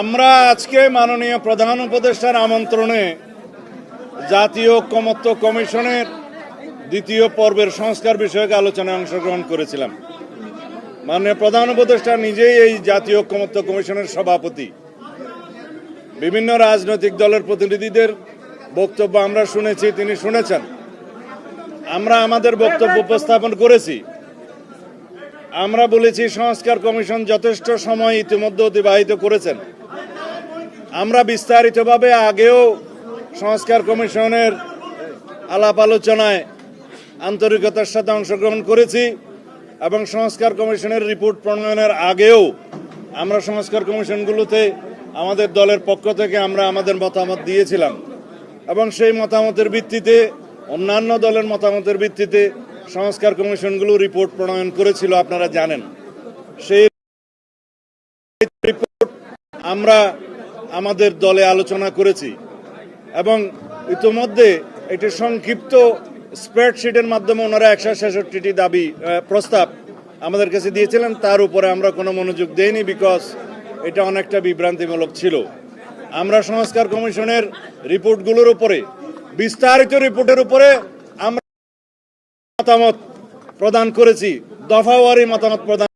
আমরা আজকে মাননীয় প্রধান উপদেষ্টার আমন্ত্রণে জাতীয় ঐকমত্য কমিশনের দ্বিতীয় পর্বের সংস্কার বিষয়ক আলোচনায় অংশগ্রহণ করেছিলাম। মাননীয় প্রধান উপদেষ্টা নিজেই এই জাতীয় ঐকমত্য কমিশনের সভাপতি। বিভিন্ন রাজনৈতিক দলের প্রতিনিধিদের বক্তব্য আমরা শুনেছি, তিনি শুনেছেন। আমরা আমাদের বক্তব্য উপস্থাপন করেছি। আমরা বলেছি সংস্কার কমিশন যথেষ্ট সময় ইতিমধ্যে অতিবাহিত করেছেন। আমরা বিস্তারিতভাবে আগেও সংস্কার কমিশনের আলাপ আলোচনায় আন্তরিকতার সাথে অংশগ্রহণ করেছি এবং সংস্কার কমিশনের রিপোর্ট প্রণয়নের আগেও আমরা সংস্কার কমিশনগুলোতে আমাদের দলের পক্ষ থেকে আমরা আমাদের মতামত দিয়েছিলাম এবং সেই মতামতের ভিত্তিতে অন্যান্য দলের মতামতের ভিত্তিতে সংস্কার কমিশনগুলো রিপোর্ট প্রণয়ন করেছিল, আপনারা জানেন। সেই রিপোর্ট আমরা আমাদের দলে আলোচনা করেছি এবং ইতিমধ্যে একটি সংক্ষিপ্ত স্প্রেডশিটের মাধ্যমে ওনারা 166টি দাবি প্রস্তাব আমাদের কাছে দিয়েছিলেন। তার উপরে আমরা কোনো মনোযোগ দেইনি, বিকজ এটা অনেকটা বিভ্রান্তিমূলক ছিল। আমরা সংস্কার কমিশনের রিপোর্টগুলোর উপরে, বিস্তারিত রিপোর্টের উপরে আমরা মতামত প্রদান করেছি, দফাওয়ারি মতামত প্রদান